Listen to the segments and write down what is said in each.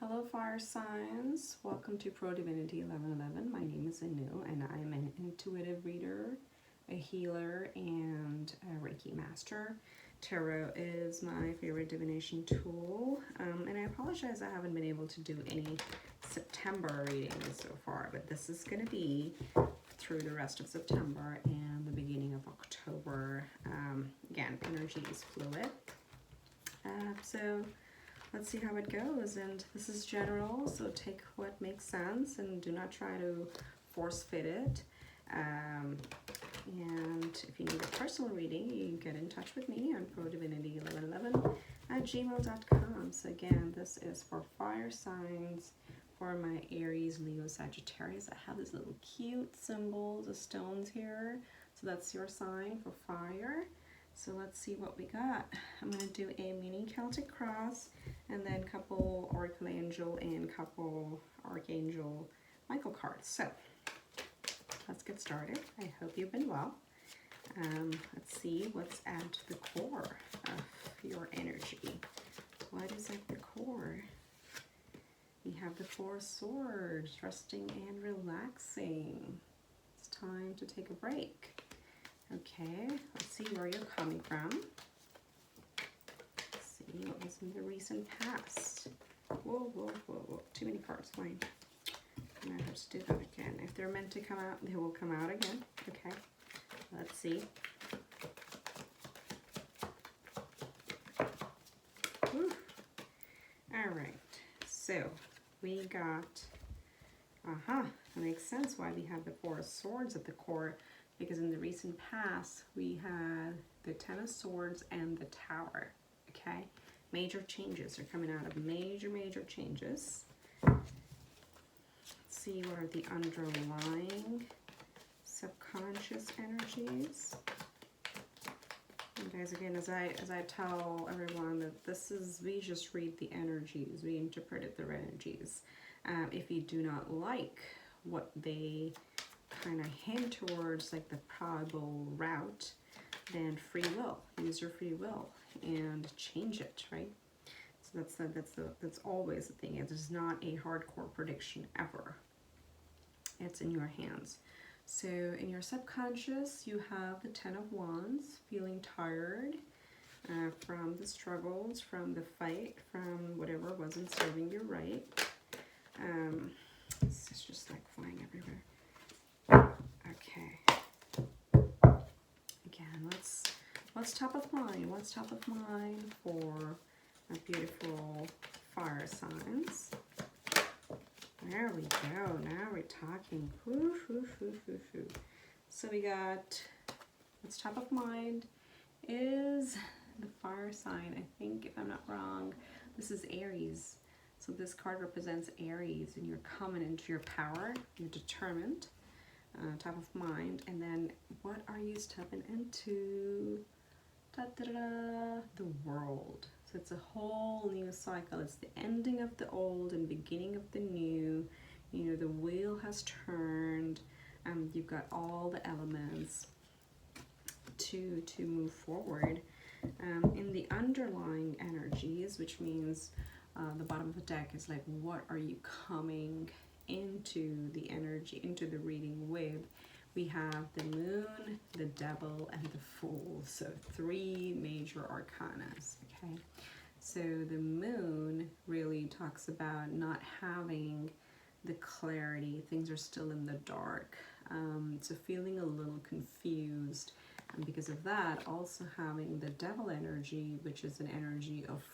Hello fire signs, welcome to ProDivinity 1111. My name is Anu and I am an intuitive reader, a healer, and a Reiki master. Tarot is my favorite divination tool, and I apologize I haven't been able to do any September readings so far, but this is going to be through the rest of September and the beginning of October. Again, energy is fluid. So let's see how it goes, and this is general, so take what makes sense and do not try to force fit it. And if you need a personal reading, you can get in touch with me on ProDivinity1111@gmail.com. So again, this is for fire signs, for my Aries, Leo, Sagittarius. I have these little cute symbols of stones here, so that's your sign for fire. So let's see what we got. I'm going to do a mini Celtic cross and then couple Oracle Angel and couple Archangel Michael cards. So let's get started. I hope you've been well. Let's see what's at the core of your energy. What is at the core? We have the Four of Swords, resting and relaxing. It's time to take a break. Okay, let's see where you're coming from. Let's see what was in the recent past. Whoa, whoa, whoa, whoa. Too many cards, fine. I might have to do that again. If they're meant to come out, they will come out again. Okay, let's see. Whew. All right, so we got, it makes sense why we have the Four of Swords at the core, because in the recent past we had the Ten of Swords and the Tower. Okay, major changes are coming out of major changes. Let's see what are the underlying subconscious energies. And guys, again, as I tell everyone that this is, we just read the energies, we interpret the energies. If you do not like what they kind of hint towards, like the probable route, then free will, use your free will and change it, right? So that's always the thing. It is not a hardcore prediction ever. It's in your hands. So in your subconscious, you have the Ten of Wands, feeling tired from the struggles, from the fight, from whatever wasn't serving you right. It's just like flying everywhere. Okay. Again, what's top of mind? What's top of mind for our beautiful fire signs? There we go. Now we're talking. So we got, what's top of mind is the fire sign. I think, if I'm not wrong, this is Aries. So this card represents Aries, and you're coming into your power. You're determined. Top of mind. And then what are you stepping into? The world. So it's a whole new cycle. It's the ending of the old and beginning of the new. You know, the wheel has turned. You've got all the elements to move forward. In the underlying energies, which means the bottom of the deck is like, what are you coming into the energy, into the reading with? We have the Moon, the Devil, and the Fool. So 3 major arcanas, okay? So the Moon really talks about not having the clarity. Things are still in the dark. So feeling a little confused. And because of that, also having the Devil energy, which is an energy of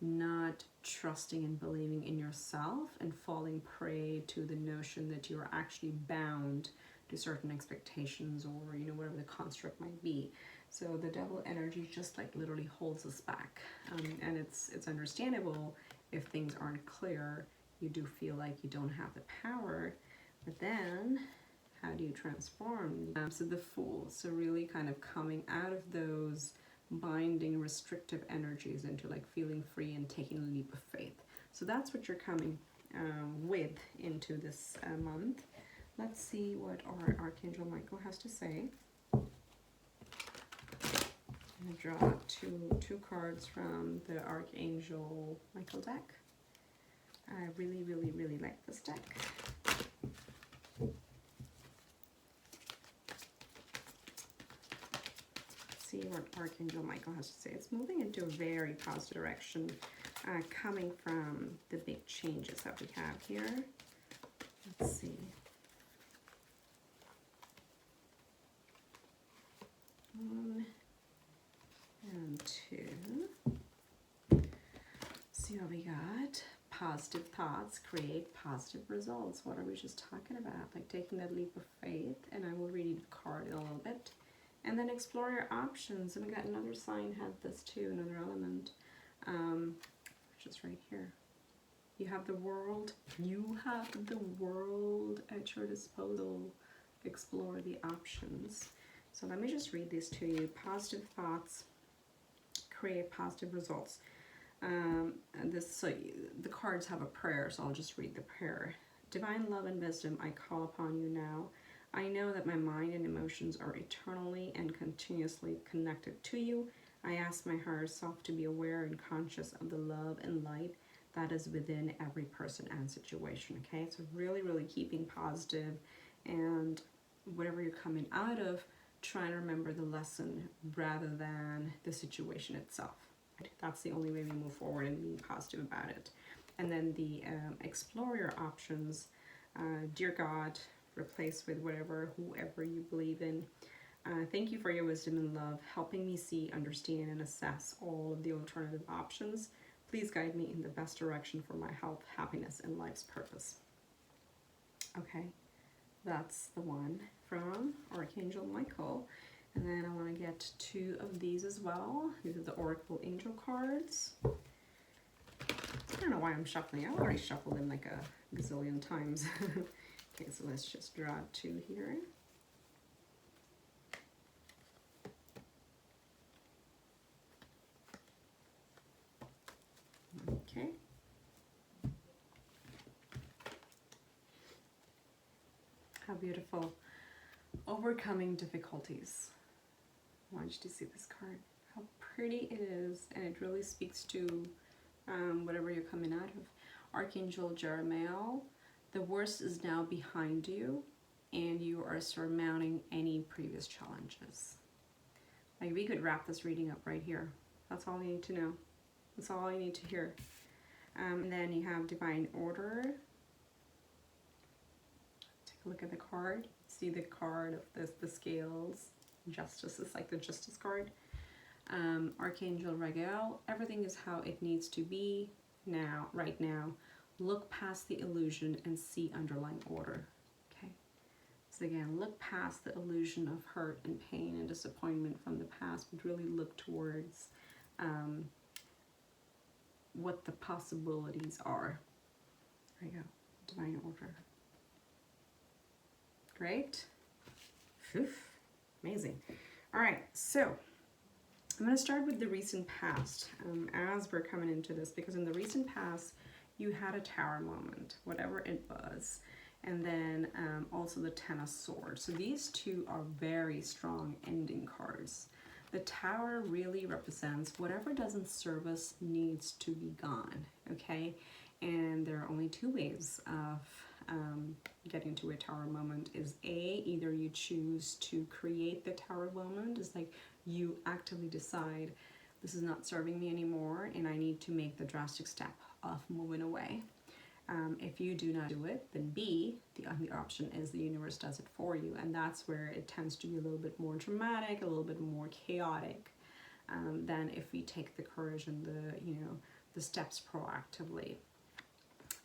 not trusting and believing in yourself and falling prey to the notion that you're actually bound to certain expectations, or you know, whatever the construct might be. So the Devil energy just like literally holds us back, and it's understandable if things aren't clear. You do feel like you don't have the power, but then how do you transform? So the Fool, so really kind of coming out of those binding restrictive energies into like feeling free and taking a leap of faith. So that's what you're coming with into this month. Let's see what our Archangel Michael has to say. I'm going to draw two cards from the Archangel Michael deck. I really, really, really like this deck. Let's see what Archangel Michael has to say. It's moving into a very positive direction, coming from the big changes that we have here. Let's see. 1 and 2. See what we got. Positive thoughts create positive results. What are we just talking about? Like taking that leap of faith. And I will read the card in a little bit. And then explore your options. And we got another sign had this too, another element. Which is right here. You have the world. You have the world at your disposal. Explore the options. So let me just read this to you. Positive thoughts create positive results. And so the cards have a prayer, so I'll just read the prayer. Divine love and wisdom, I call upon you now. I know that my mind and emotions are eternally and continuously connected to you. I ask my higher self to be aware and conscious of the love and light that is within every person and situation. Okay, so really, really keeping positive, and whatever you're coming out of, trying to remember the lesson rather than the situation itself. That's the only way we move forward and being positive about it. And then the explore your options. Dear God, replace with whoever you believe in. Thank you for your wisdom and love, helping me see, understand, and assess all of the alternative options. Please guide me in the best direction for my health, happiness, and life's purpose. Okay, that's the one from Archangel Michael. And then I want to get 2 of these as well. These are the Oracle Angel cards. I don't know why I'm shuffling. I've already shuffled them like a gazillion times. Okay, so let's just draw 2 here. Okay. How beautiful. Overcoming difficulties. I want you to see this card. How pretty it is, and it really speaks to whatever you're coming out of. Archangel Jeremiah, the worst is now behind you, and you are surmounting any previous challenges. Like, we could wrap this reading up right here. That's all you need to know. That's all you need to hear. And then you have Divine Order. Take a look at the card. See the card of the scales. Justice is like the Justice card. Archangel Raguel, everything is how it needs to be now, right now. Look past the illusion and see underlying order. Okay. So again, look past the illusion of hurt and pain and disappointment from the past, but really look towards what the possibilities are. There you go. Divine order. Great. Whew. Amazing. All right, so I'm going to start with the recent past as we're coming into this, because in the recent past you had a Tower moment, whatever it was, and then also the Ten of Swords. So these 2 are very strong ending cards. The Tower really represents whatever doesn't serve us needs to be gone, okay? And there are only 2 ways of getting to a Tower moment. Is A, either you choose to create the Tower moment, is like you actively decide this is not serving me anymore and I need to make the drastic step of moving away. If you do not do it, then B, the only option is the universe does it for you, and that's where it tends to be a little bit more dramatic, a little bit more chaotic than if we take the courage and the steps proactively.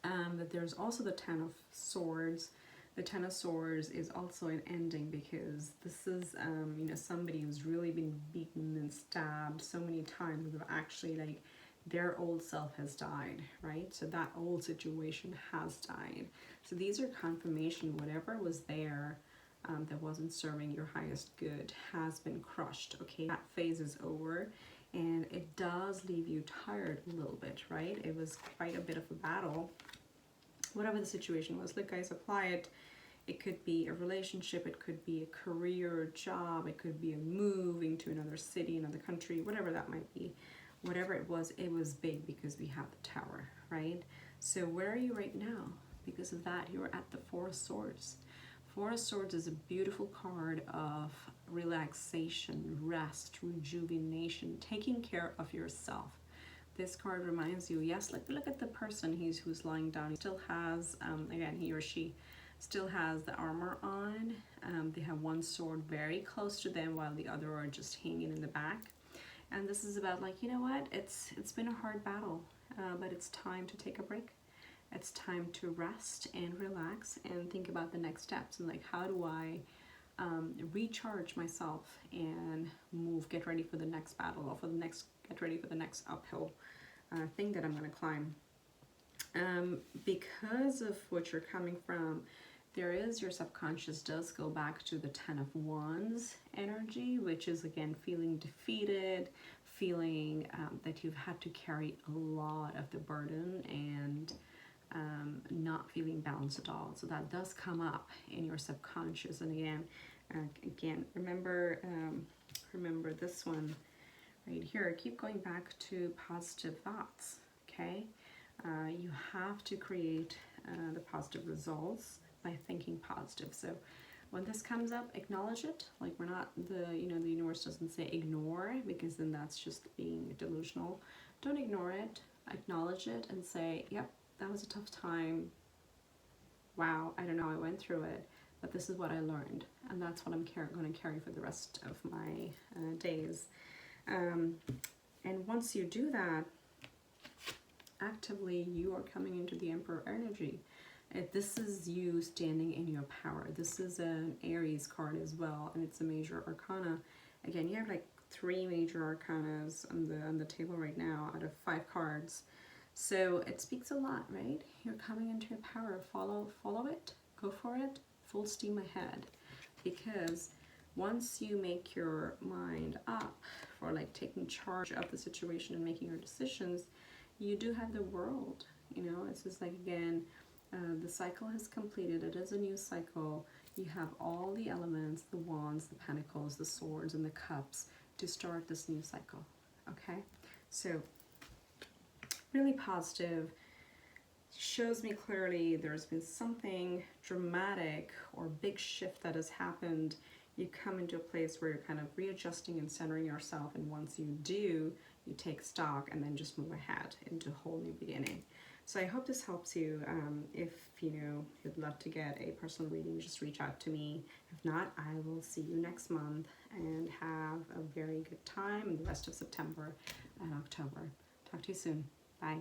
But there's also the Ten of Swords. The Ten of Swords is also an ending, because this is somebody who's really been beaten and stabbed so many times that actually like their old self has died, right? So that old situation has died. So these are confirmation whatever was there that wasn't serving your highest good has been crushed. Okay, that phase is over, and it does leave you tired a little bit, right? It was quite a bit of a battle. Whatever the situation was, look guys, apply it. It could be a relationship, it could be a career, job, it could be a moving to another city, another country, whatever that might be. Whatever it was big, because we have the Tower, right? So where are you right now? Because of that, you're at the Four of Swords. Four of Swords is a beautiful card of relaxation, rest, rejuvenation, taking care of yourself. This card reminds you, yes, look at the person who's lying down. He still has, again, he or she still has the armor on. They have one sword very close to them while the other are just hanging in the back. And this is about like, you know what, it's been a hard battle, but it's time to take a break. It's time to rest and relax and think about the next steps and like, how do I recharge myself and get ready for the next battle, or get ready for the next uphill thing that I'm going to climb. Because of what you're coming from, your subconscious does go back to the Ten of Wands energy, which is again feeling defeated, feeling that you've had to carry a lot of the burden, and not feeling balanced at all. So that does come up in your subconscious. And again, remember this one right here. Keep going back to positive thoughts. Okay, you have to create the positive results by thinking positive. So when this comes up, acknowledge it. Like, we're not the universe doesn't say ignore, because then that's just being delusional. Don't ignore it. Acknowledge it and say, yep, that was a tough time. Wow, I don't know, I went through it, but this is what I learned, and that's what I'm going to carry for the rest of my days. And once you do that, actively, you are coming into the Emperor energy. This is you standing in your power. This is an Aries card as well, and it's a major arcana. Again, you have like 3 major arcanas on the table right now out of 5 cards. So it speaks a lot, right? You're coming into your power. Follow it, go for it, full steam ahead. Because once you make your mind up for like taking charge of the situation and making your decisions, you do have the world. It's just like, again, the cycle has completed. It is a new cycle. You have all the elements, the wands, the pentacles, the swords, and the cups to start this new cycle. Okay, so really positive. Shows me clearly there's been something dramatic or big shift that has happened. You come into a place where you're kind of readjusting and centering yourself, and once you do, you take stock and then just move ahead into a whole new beginning. So I hope this helps you. If you'd love to get a personal reading, just reach out to me. If not, I will see you next month, and have a very good time in the rest of September and October. Talk to you soon. Bye.